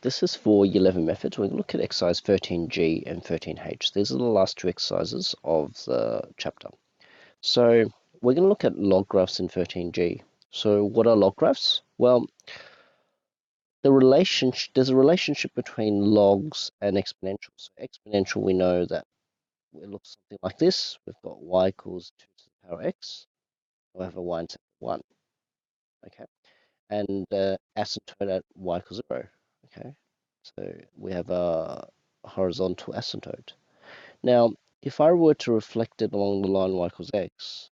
this is for year 11 methods. We're going to look at exercise 13G and 13H. These are the last two exercises of the chapter. So we're going to look at log graphs in 13G. So what are log graphs? Well, there's a relationship between logs and exponentials. So exponential, we know that it looks something like this. We've got y equals 2 to the power x. We have a y intercept of 1. Okay. And asymptote at y equals 0. Okay. So we have a horizontal asymptote. Now, if I were to reflect it along the line y equals x,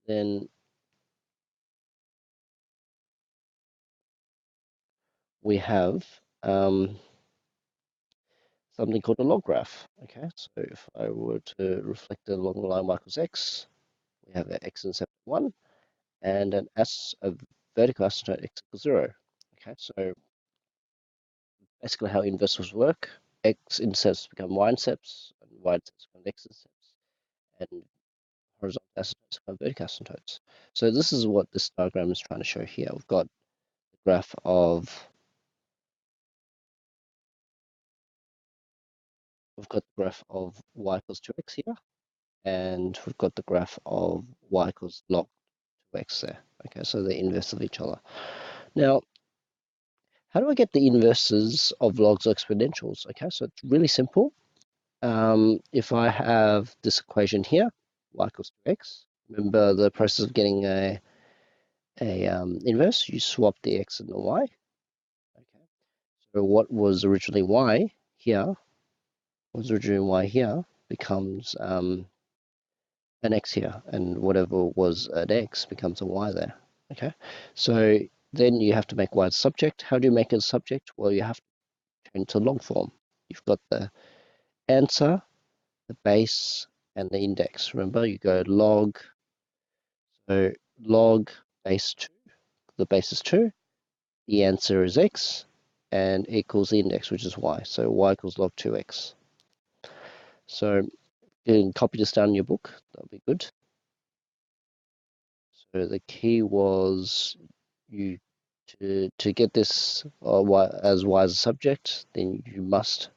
then we have something called a log graph. Okay, so if I were to reflect it along the line y equals x, we have an x-intercept 1 and a vertical asymptote x equals 0. Okay, so basically how inverses work, x-intercepts become y-intercepts, and y-intercepts become x-intercepts, and horizontal asymptotes become vertical asymptotes. So this is what this diagram is trying to show here. We've got the graph of y equals 2x here, and we've got the graph of y equals log 2x there. Okay, so they're inverse of each other. Now, how do I get the inverses of logs or exponentials? Okay, so it's really simple. If I have this equation here, y equals 2x, remember the process of getting a inverse, you swap the x and the y. Okay, so what was originally y here, becomes an x here, and whatever was an x becomes a y there. Okay, so then you have to make y the subject. How do you make it a subject? Well, you have to turn to log form. You've got the answer, the base, and the index. Remember, you go log, so log base 2, the base is 2, the answer is x, and equals the index, which is y. So y equals log 2x. So you can copy this down in your book. That'll be good. So the key was you to get this as y as a subject, then you must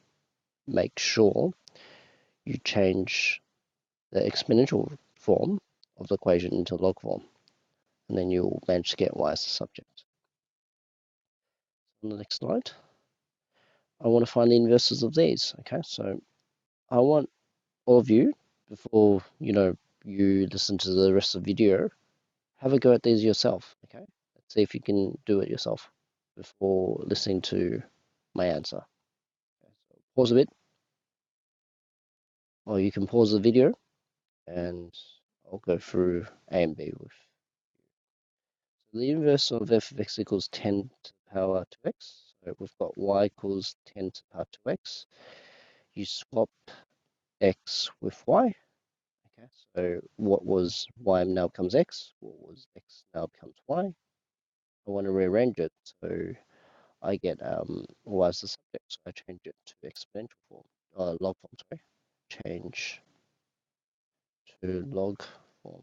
make sure you change the exponential form of the equation into log form, and then you'll manage to get y as the subject. On the next slide, I want to find the inverses of these. Okay, so I want all of you, before you listen to the rest of the video, have a go at these yourself. Okay, let's see if you can do it yourself before listening to my answer. Okay, so pause a bit, or you can pause the video and I'll go through A and B with. So the inverse of f of x equals 10 to the power 2x. So we've got y equals 10 to the power 2x. You swap x with y. Okay, so what was y now becomes x. What was x now becomes y. I want to rearrange it, so I get y as the subject, so I change it to exponential form, log form, sorry. Change to log form.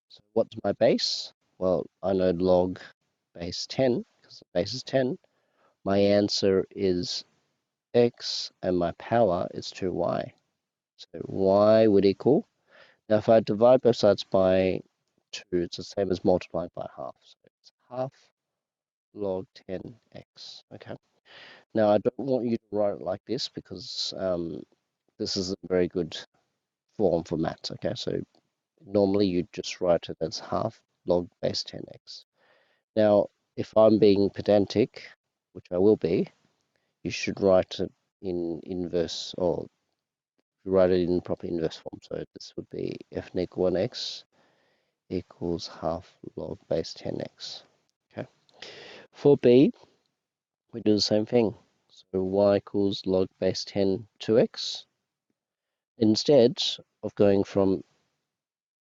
So what's my base? Well, I know log base 10, because the base is 10. My answer is x, and my power is 2y. So y would equal, now if I divide both sides by 2, it's the same as multiplying by half. So it's half log 10x. Okay. Now I don't want you to write it like this, because this isn't a very good form for maths. Okay, so normally you just write it as half log base 10x. Now, if I'm being pedantic, which I will be, you should write it in inverse, or write it in proper inverse form. So this would be f equal 1x equals half log base 10x. Okay. For B, we do the same thing. So y equals log base 10 2x. Instead of going from,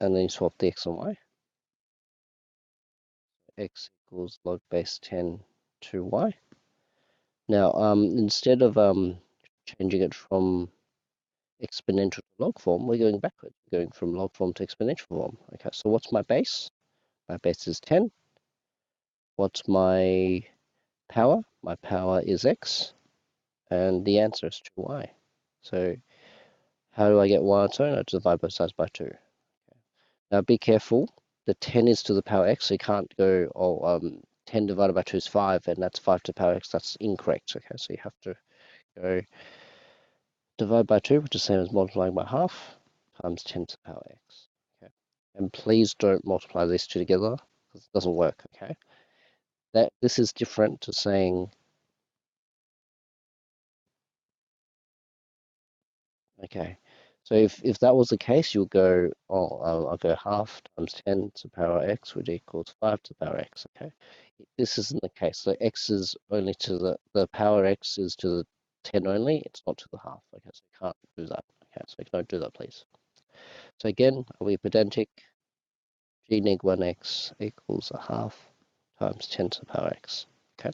and then you swap the x and y, x equals log base 10 2y. Now, instead of changing it from exponential to log form, we're going backwards. We're going from log form to exponential form. Okay, so what's my base? My base is 10. What's my power. My power is x, and the answer is 2y. So how do I get y on its own? I divide both sides by 2. Now be careful. The 10 is to the power x, so you can't go, 10 divided by 2 is 5, and that's 5 to the power x. That's incorrect. Okay, so you have to go divide by 2, which is the same as multiplying by half, times 10 to the power x. Okay, and please don't multiply these two together, because it doesn't work. Okay, this is different to saying, okay, so if that was the case, you'll go, I'll go half times 10 to the power x, which equals 5 to the power x. Okay, this isn't the case. So x is only to the power x is to the 10 only. It's not to the half. Okay, so you can't do that. Okay, so don't do that, please. So again, I'll be pedantic. G neg 1x equals a half times 10 to the power x. Okay.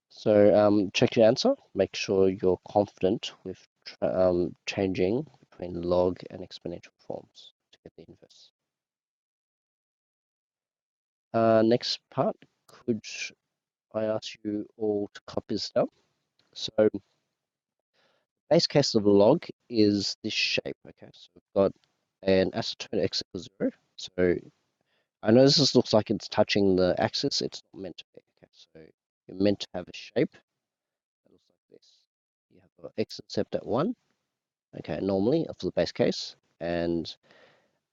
So check your answer. Make sure you're confident with changing between log and exponential forms to get the inverse. Next part, could I ask you all to copy this down? So base case of a log is this shape. Okay, so we've got an asymptote x equals 0. So I know this looks like it's touching the axis. It's not meant to be. Okay, so you're meant to have a shape that looks like this. You have an x-intercept at 1, okay, normally for the base case, and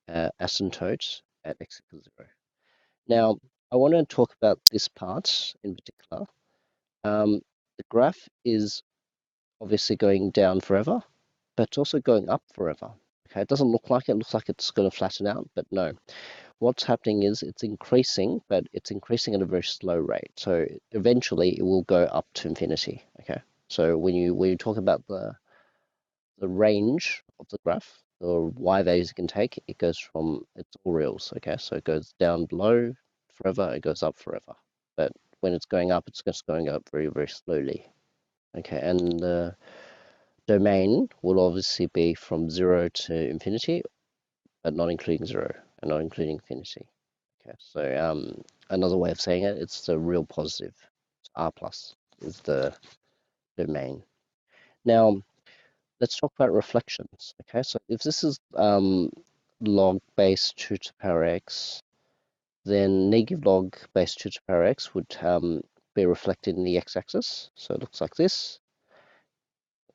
asymptote at x equals 0. Now, I want to talk about this part in particular. The graph is obviously going down forever, but it's also going up forever. Okay, it doesn't look like it. It looks like it's going to flatten out, but no. What's happening is it's increasing, but it's increasing at a very slow rate. So eventually it will go up to infinity. Okay. So when you talk about the range of the graph, the y values you can take, it goes from, it's all reals. Okay. So it goes down below forever, it goes up forever. But when it's going up, it's just going up very, very slowly. Okay. And the domain will obviously be from 0 to infinity, but not including 0 and not including infinity. Okay, so another way of saying it, it's the real positive. R plus is the domain. Now, let's talk about reflections. Okay, so if this is log base 2 to the power x, then negative log base 2 to the power x would be reflected in the x-axis. So it looks like this.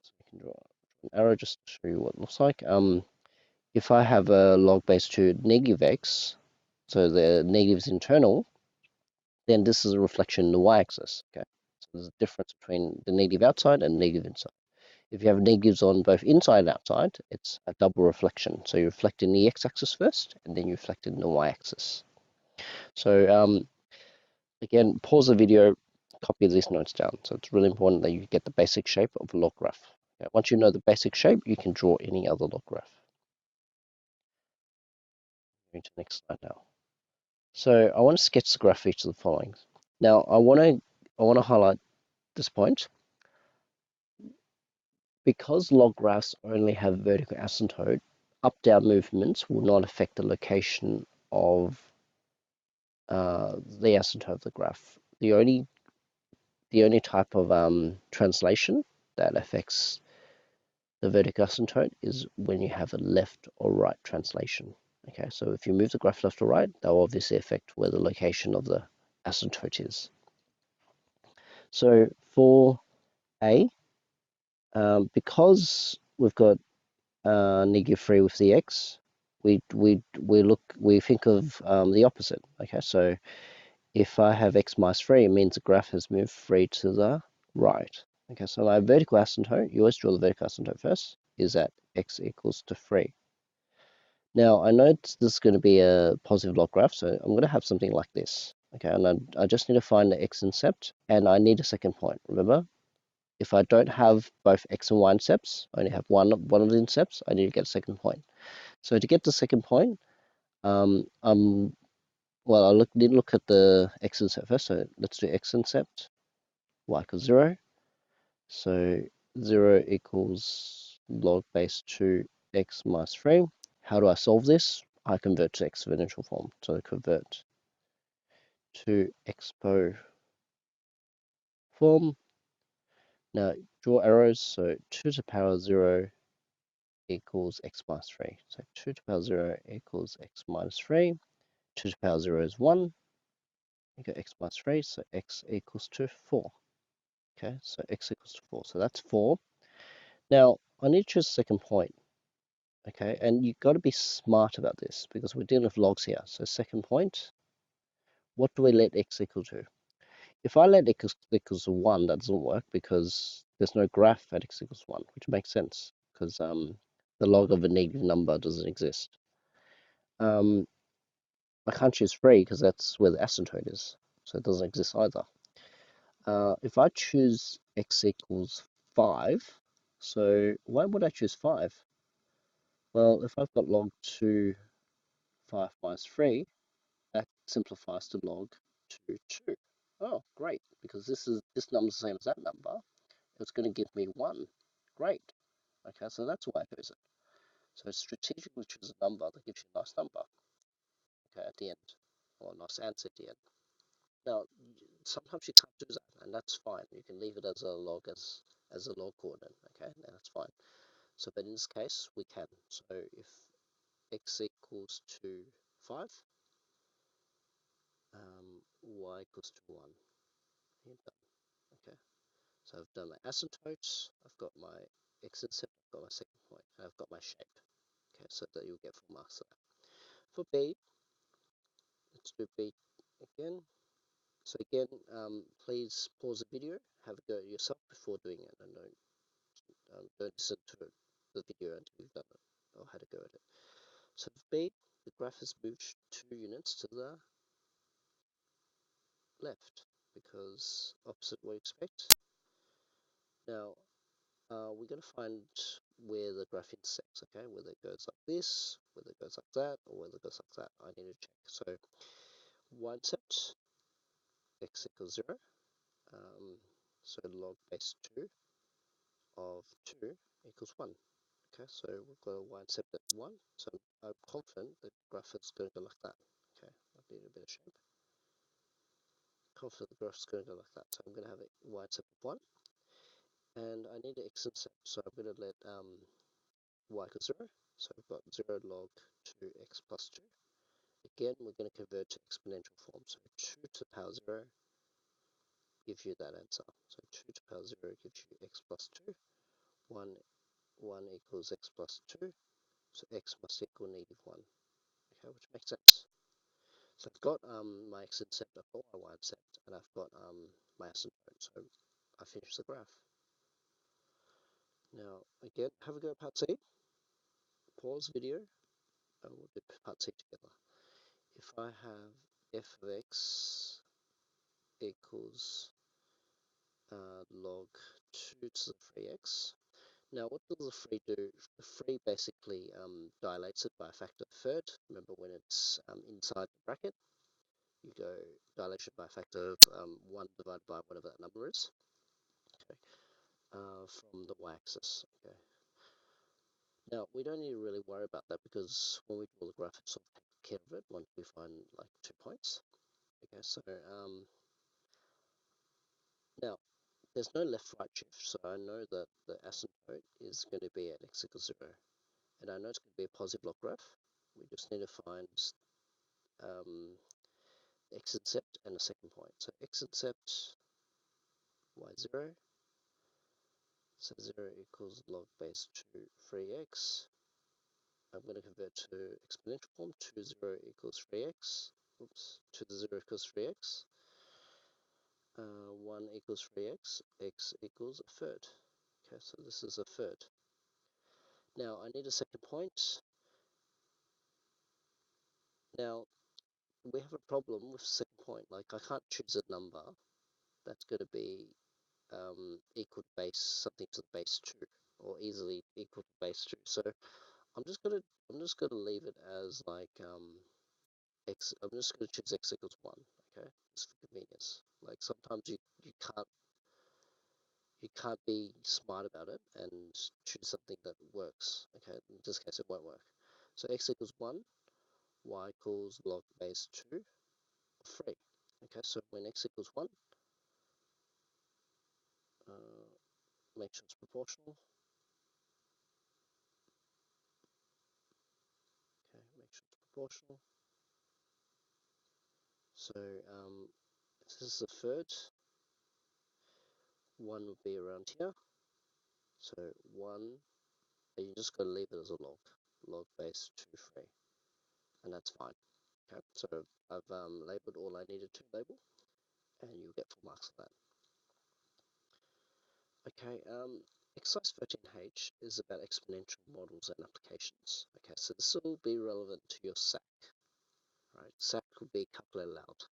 So we can draw an arrow just to show you what it looks like. If I have a log base 2 negative x, so the negative is internal, then this is a reflection in the y-axis. Okay, so there's a difference between the negative outside and negative inside. If you have negatives on both inside and outside, it's a double reflection. So you reflect in the x-axis first, and then you reflect in the y-axis. So again, pause the video, copy these notes down. So it's really important that you get the basic shape of a log graph. Okay, once you know the basic shape, you can draw any other log graph. Going to the next slide now. So I want to sketch the graph for each of the following. Now I want to highlight this point. Because log graphs only have vertical asymptote, up-down movements will not affect the location of the asymptote of the graph. The only type of translation that affects the vertical asymptote is when you have a left or right translation. Okay, so if you move the graph left or right, that will obviously affect where the location of the asymptote is. So for A, because we've got negative 3 with the x, we think of the opposite. Okay, so if I have x minus 3, it means the graph has moved 3 to the right. Okay, so my vertical asymptote, you always draw the vertical asymptote first, is at x equals to 3. Now, I know this is going to be a positive log graph, so I'm going to have something like this. Okay, and I just need to find the x-intercept, and I need a second point. Remember, if I don't have both x and y intercepts, I only have one of the intercepts, I need to get a second point. So to get the second point, well, I did look at the x-intercept first, so let's do x-intercept, y equals 0. So 0 equals log base 2 x minus 3. How do I solve this? I convert to exponential form. So I convert to expo form. Now draw arrows, so 2 to the power 0 equals x minus 3. So 2 to the power 0 equals x minus 3. 2 to the power 0 is 1. You got x minus 3, so x equals to 4. Okay, so x equals to 4. So that's 4. Now, I need to choose a second point. Okay, and you've got to be smart about this because we're dealing with logs here. So second point, what do we let x equal to? If I let x equals to 1, that doesn't work because there's no graph at x equals 1, which makes sense because the log of a negative number doesn't exist. I can't choose 3 because that's where the asymptote is, so it doesn't exist either. If I choose x equals 5, so why would I choose 5? Well, if I've got log 2, 5 minus 3, that simplifies to log 2, 2. Oh, great, because this number's the same as that number. It's going to give me 1. Great. Okay, so that's why I chose it. So strategically choose a number that gives you a nice number, okay, at the end, or a nice answer at the end. Now, sometimes you can't do that, and that's fine. You can leave it as a log as a log coordinate, okay, and that's fine. So, but in this case, we can. So if x equals to 5, y equals to 1. Okay, so I've done my asymptotes, I've got my x-intercept, I've got my second point, and I've got my shape. Okay, so that you'll get full marks for that. For B, let's do B again. So again, please pause the video, have a go at yourself before doing it, and don't listen to the video until you've done it or had a go at it. So for B, the graph has moved 2 units to the left because opposite what you expect. Now, we're going to find where the graph intersects, okay? Whether it goes like this, whether it goes like that, or whether it goes like that. I need to check. So y-intercept, x equals 0. So log base 2 of 2 equals 1. Okay, so we've got a y-intercept at 1. So I'm confident the graph is going to go like that. Okay, I need a bit of shape. Confident the graph is going to go like that. So I'm going to have a y-intercept of 1. And I need an x-intercept. So I'm going to let y equals 0. So we've got 0 log 2x plus 2. Again, we're going to convert to exponential form. So 2 to the power 0 gives you that answer. So 2 to the power 0 gives you x plus 2. 1, 1 equals x plus 2. So x must equal negative 1. Okay, which makes sense. So I've got my x-intercept, I've got my y-intercept, and I've got my asymptote. So I finish the graph. Now, again, have a go at part C. Pause video, and we'll do part C together. If I have f of x equals log 2 to the 3x. Now, what does the 3 do? The 3 basically dilates it by a factor of a third. Remember, when it's inside the bracket, you go dilation by a factor of 1 divided by whatever that number is, okay, from the y-axis. Okay. Now, we don't need to really worry about that because when we draw the graph, it sort of takes care of it once we find like 2 points. Okay, so now, there's no left-right shift, so I know that the asymptote is going to be at x equals 0. And I know it's going to be a positive log graph. We just need to find x-intercept and a second point. So x-intercept y0, so 0 equals log base 2 3x. I'm going to convert to exponential form. 2 0 equals 3x. Oops, 2 to 0 equals 3x. 1 equals 3x. X equals a third. Okay, so this is a third. Now I need a second point. Now we have a problem with second point. Like I can't choose a number that's going to be equal to base something to the base 2 or easily equal to base 2. So I'm just gonna leave it as like x. I'm just gonna choose x equals 1. Okay, just for convenience. Like sometimes you can't be smart about it and choose something that works. Okay, in this case it won't work. So x equals 1, y equals log base 2 of 3. Okay, so when x equals 1, make sure it's proportional. Okay, make sure it's proportional. So if this is a third, 1 would be around here. So 1, and you just got to leave it as a log base 2, 3, and that's fine. Okay, so I've labeled all I needed to label, and you'll get full marks for that. Okay, exercise 13H is about exponential models and applications. Okay, so this will be relevant to your SAC, right? SAC will be calculated aloud.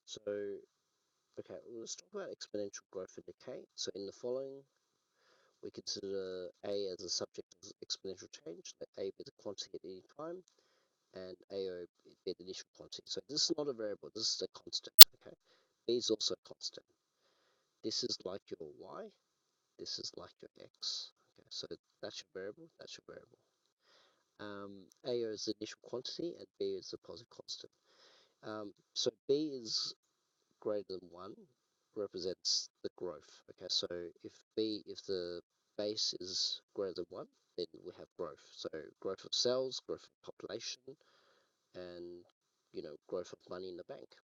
So, okay, let's talk about exponential growth and decay. So in the following, we consider A as a subject of exponential change, let A be the quantity at any time, and AO be the initial quantity. So this is not a variable, this is a constant, okay? B is also a constant. This is like your Y, this is like your X. Okay, so that's your variable, that's your variable. AO is the initial quantity and B is the positive constant. So B is greater than 1 represents the growth. Okay, so if the base is greater than 1, then we have growth. So growth of cells, growth of population, and growth of money in the bank.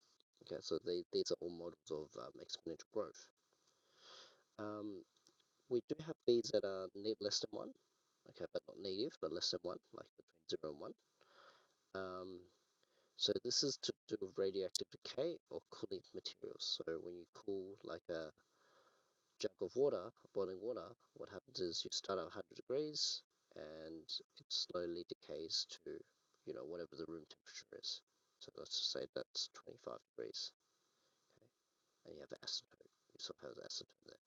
Okay, so these are all models of exponential growth. We do have B's that are less than 1, okay, but not negative, but less than 1, like between 0 and 1. So this is to do with radioactive decay or cooling materials. So when you cool like a jug of water, boiling water, what happens is you start at 100 degrees and it slowly decays to, whatever the room temperature is. So let's just say that's 25 degrees. Okay, and you have acetone. You still have acetone there.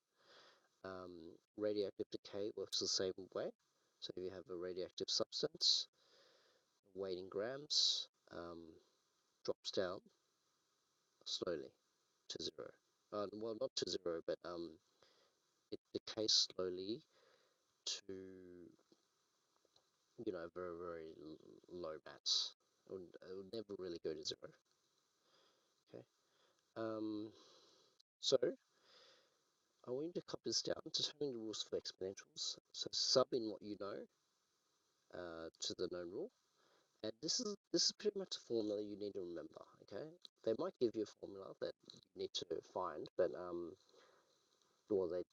Radioactive decay works the same way. So you have a radioactive substance, weight in grams, drops down slowly to 0. Well, not to 0, but it decays slowly to very, very low mass. It would never really go to 0. Okay. So I want you to copy this down, determine the rules for exponentials. So sub in what you know to the known rule. And this is pretty much a formula you need to remember. Okay. They might give you a formula that you need to find, but or they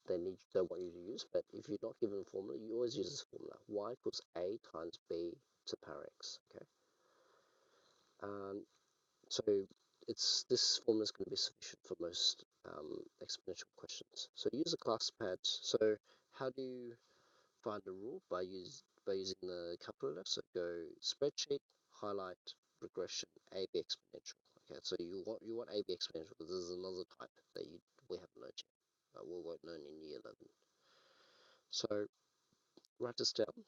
want you to use, but if you're not given a formula, you always use this formula: y equals a times b to the power x. Okay, so this formula is going to be sufficient for most exponential questions. So use a class pad. So how do you find a rule? By using the calculator. So go spreadsheet, highlight, regression, AB exponential. Okay, so you want AB exponential because there's another type that we haven't learned yet. We won't learn in year 11. So write this down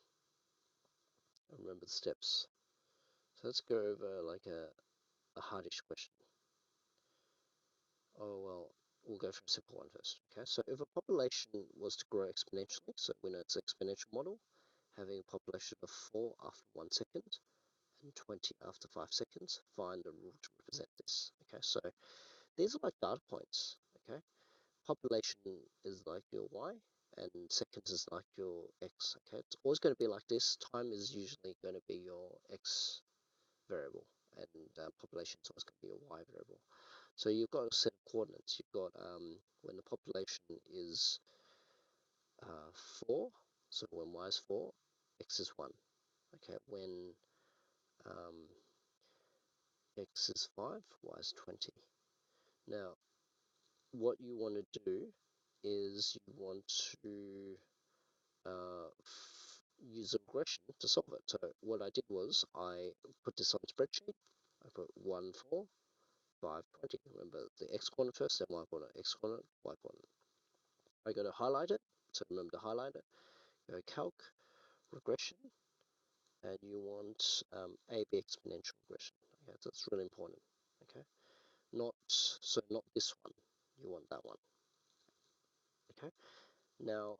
and remember the steps. So let's go over like a hardish question. Oh, well, we'll go for a simple one first. Okay, so if a population was to grow exponentially, so we know it's an exponential model, having a population of 4 after 1 second and 20 after 5 seconds, find a rule to represent this. Okay, so these are like data points. Okay, population is like your y, and seconds is like your x. Okay, it's always going to be like this. Time is usually going to be your x variable, and population is always going to be your y variable. So you've got a set of coordinates. You've got when the population is 4, so when y is 4, x is 1. Okay, when um, x is 5, y is 20. Now, what you want to do is you want to use a regression to solve it. So what I did was I put this on a spreadsheet. I put 1, 4, 5, 20. Remember the x coordinate first, then y coordinate, x coordinate, y coordinate. I go to highlight it. So remember to highlight it. Go calc, regression, and you want AB exponential regression. Okay, so that's really important. Okay, not this one. You want that one. Okay. Now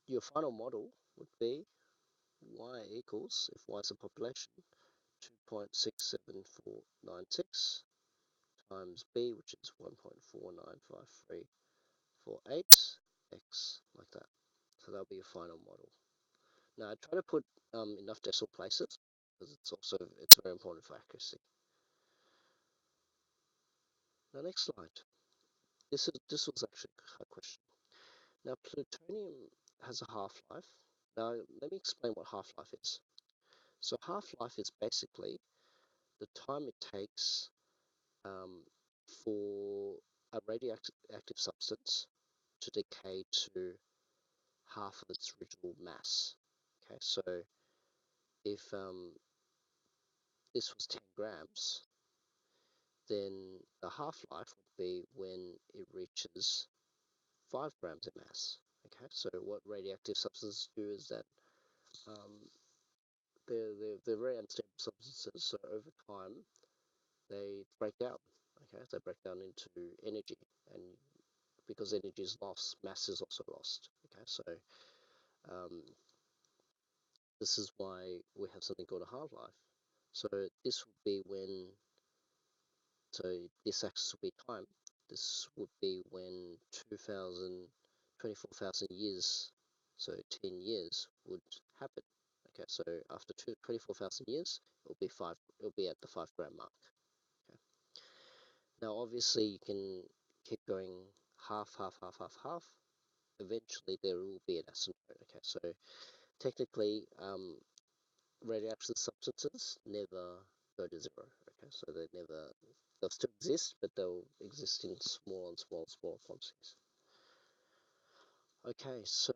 your final model would be y equals, if y is a population, 2.67496 times b, which is 1.495348, x like that. So that'll be your final model. Now I try to put enough decimal places because it's very important for accuracy. Now next slide. This was actually a question. Now plutonium has a half-life. Now let me explain what half-life is. So half-life is basically the time it takes for a radioactive substance to decay to half of its original mass. Okay, so if this was 10 grams, then the half-life would be when it reaches 5 grams in mass. Okay, so what radioactive substances do is that um, they're very unstable substances, so over time they break down. Okay, they break down into energy, and because energy is lost, mass is also lost. Okay, so um, this is why we have something called a half-life. So this would be when, so this axis would be time. This would be when 24,000 years, so 10 years would happen. Okay, so after 24,000 years, it'll be at the 5 gram mark. Okay. Now, obviously, you can keep going half, half, half, half, half. Eventually, there will be an asymptote. Okay, so technically, radioactive substances never go to zero. Okay, so they'll still exist, but they'll exist in small and small and small quantities. Okay, so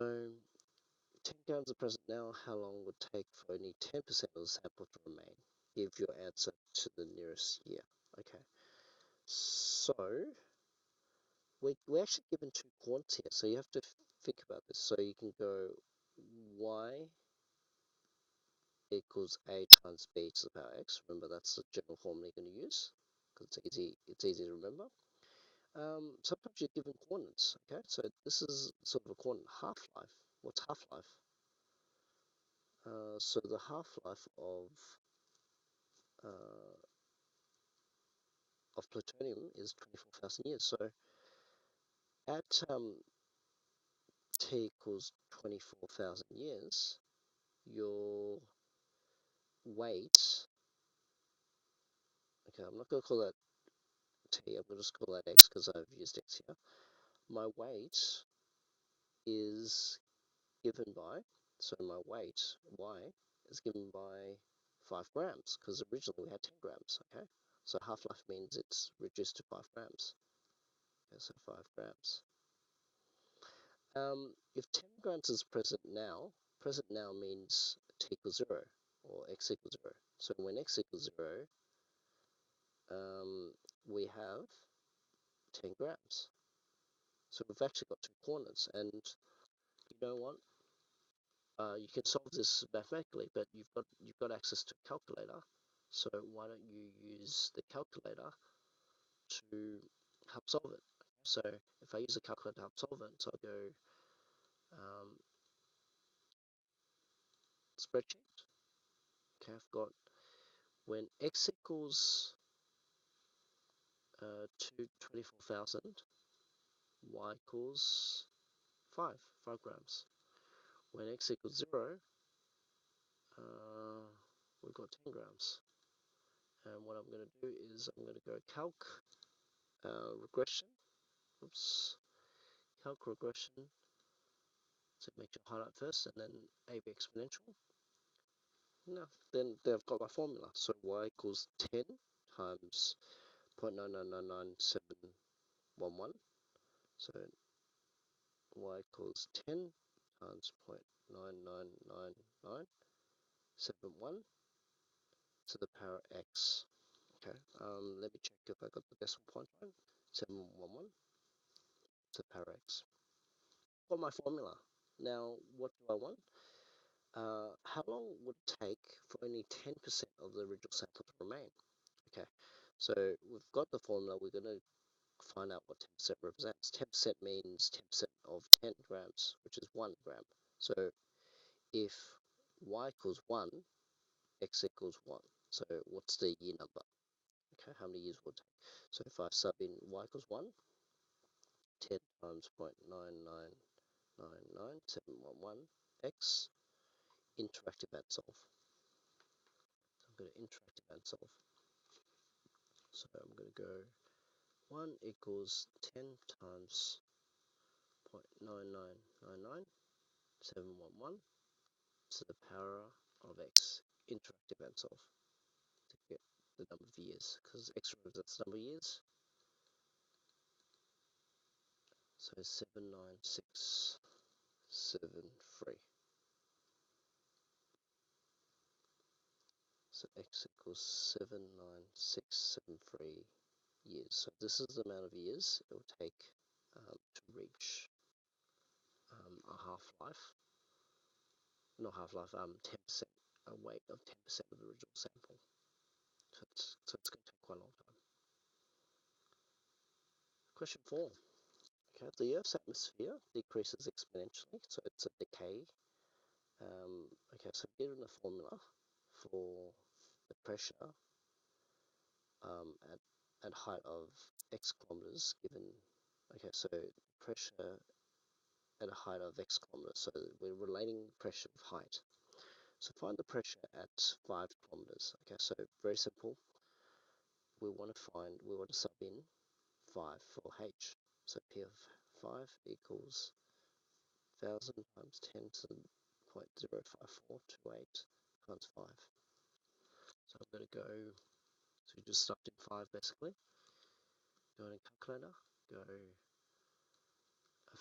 10 grams are present now. How long would it take for only 10% of the sample to remain? Give your answer to the nearest year. Okay, so we're actually given two quantities here, so you have to think about this. So you can go y equals a times b to the power x. Remember, that's the general formula you're going to use because it's easy to remember. Sometimes you're given coordinates. Okay, so this is sort of a coordinate half-life. What's half-life? So the half-life uh, of plutonium is 24,000 years. So at t equals 24,000 years, your weight, okay, I'm not going to call that t, I'm going to just call that x because I've used x here. My weight is given by, so my weight, y, is given by 5 grams because originally we had 10 grams, okay? So half-life means it's reduced to 5 grams. Okay, so 5 grams. If 10 grams is present now means t equals 0 or x equals 0. So when x equals 0, we have 10 grams. So we've actually got two coordinates, and you know what? You can solve this mathematically, but you've got access to a calculator. So why don't you use the calculator to help solve it? So if I use a calculator to help solve it, so I go spreadsheet. Okay, I've got when x equals to 24,000, y equals 5 grams. When x equals 0, we've got 10 grams. And what I'm going to do is I'm going to go calc regression. Oops, calc regression. So make sure highlight first, and then AB exponential. No, then they've got my formula. So y equals 10 times 0.9999711. So y equals 10 times 0.9999711 to the power x. Okay, let me check if I got the decimal point right. 711 to the power x. Got my formula. Now, what do I want? How long would it take for only 10% of the original sample to remain? Okay, so we've got the formula. We're going to find out what 10% represents. 10% means 10% of 10 grams, which is 1 gram. So if y equals 1, x equals 1. So what's the year number? Okay, how many years will it take? So if I sub in y equals 1, 10 times 0.9999711 99711x interactive and solve. So I'm going to interactive and solve. So I'm going to go 1 equals 10 times 0.9999711 to the power of x interactive and solve to get the number of years, because x represents the number of years. So 79673. So x equals 79673 years. So this is the amount of years it will take to reach a half-life, not half-life, 10%, a weight of 10% of the original sample. So it's going to take quite a long time. Question 4. Okay, the Earth's atmosphere decreases exponentially, so it's a decay. Okay, so given a formula for the pressure at height of x kilometers, given, okay, so pressure at a height of x kilometers, so we're relating pressure with height. So find the pressure at 5 kilometers. Okay, so very simple. We want to sub in 5 for h. So P of 5 equals 1000 times 10 to the 0.05428 times 5. So I'm going to go, so we just subbed in 5 basically. Go in a calculator, go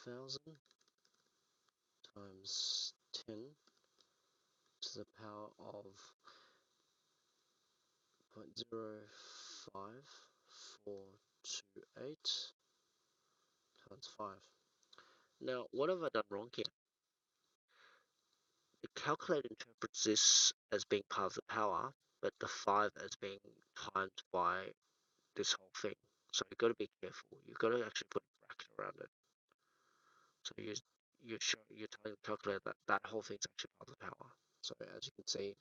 1000 times 10 to the power of 0.05428 times 5. Now, what have I done wrong here? The calculator interprets this as being part of the power, but the 5 as being timed by this whole thing. So you've got to be careful. You've got to actually put a bracket around it. So you're telling the calculator that that whole thing's actually part of the power. So as you can see,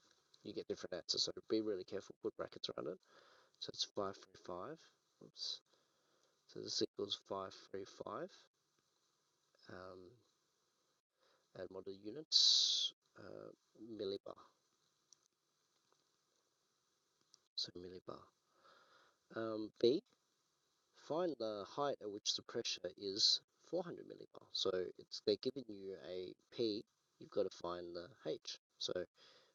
you get different answers. So be really careful. Put brackets around it. So it's 535. Oops. So this equals 535. And what are the units? Millibar. So millibar. B, find the height at which the pressure is 400 millibar. So they're giving you a P, you've got to find the H. So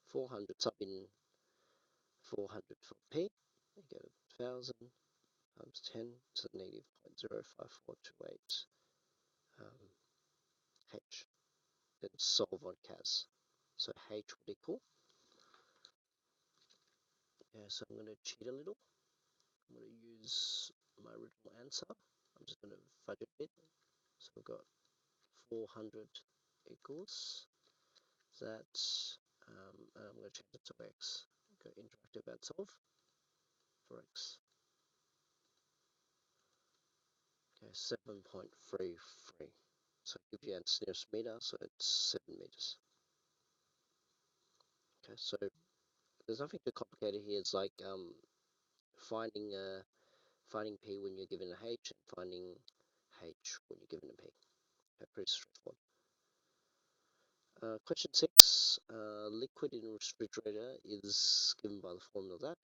400, sub in 400 for P, you get 1000 times 10 to the negative 0.05428 H. Then solve on CAS. So H would equal, yeah, so I'm going to cheat a little. I'm going to use my original answer. I'm just going to fudge it a bit. So we've got 400 equals that, and I'm going to change it to x. Go interactive and solve for x. Okay, 7.33. So it gives you answer nearest meter, so it's 7 meters. Okay, so there's nothing too complicated here. It's like finding P when you're given a H and finding H when you're given a P. Okay, pretty straightforward. Question 6, liquid in refrigerator is given by the formula of that.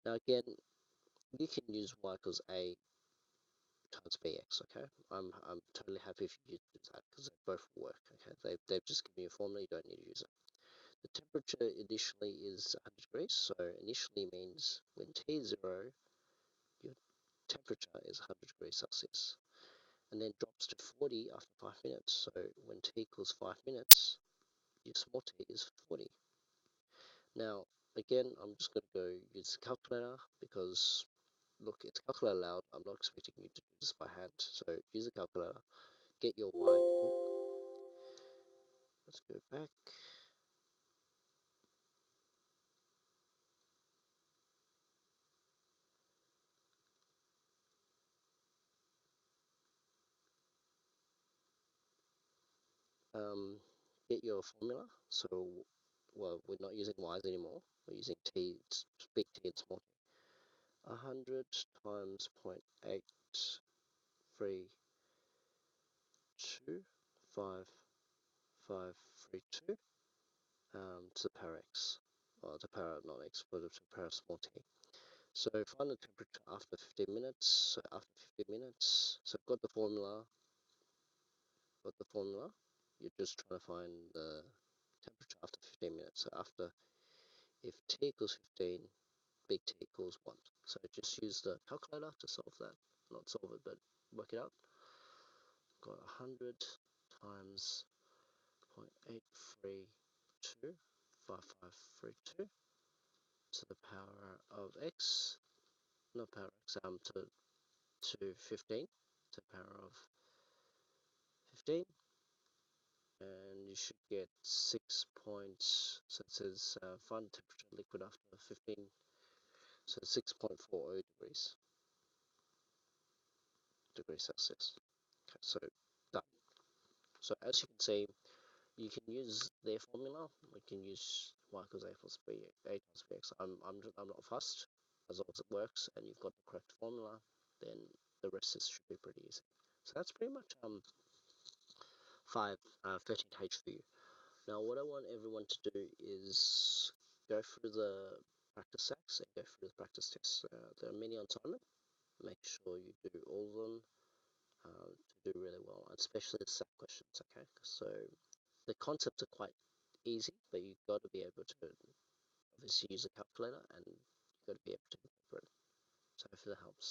Now again, you can use y equals a times bx, okay? I'm totally happy if you use that because they both work, okay? They've just given you a formula, you don't need to use it. The temperature initially is 100 degrees, so initially means when T is 0, your temperature is 100 degrees Celsius, and then drops to 40 after 5 minutes. So when T equals 5 minutes, your small t is 40. Now, again, I'm just going to go use the calculator because, look, it's calculator allowed. I'm not expecting you to do this by hand. So use the calculator, get your y. Oh, let's go back. Get your formula. So, well, we're not using y's anymore. We're using t, big T and small t. 100 times 0.8325 5532 to the power x, or the power not x, but to the power small t. So find the temperature after 15 minutes. So after 15 minutes, so got the formula. You're just trying to find the temperature after 15 minutes. So after, if t equals 15, big T equals 1. So just use the calculator to solve that. Not solve it, but work it out. Got 100 times 0.8325532 to the power of x, not power x, to 15, to the power of 15, and you should get 6 points. So it says find temperature liquid after 15, so 6.40 degrees Celsius. Okay, so done. So as you can see, you can use their formula. We can use y equals a plus b, a times bx. I'm not fussed. As long as it works and you've got the correct formula, then the rest should be pretty easy. So that's pretty much 13H for you. Now what I want everyone to do is go through the practice sacks and go through the practice tests. There are many on assignment. Make sure you do all of them to do really well, especially the sack questions. Okay, so the concepts are quite easy, but you've got to be able to obviously use a calculator and you've got to be able to incorporate it. So hopefully that helps.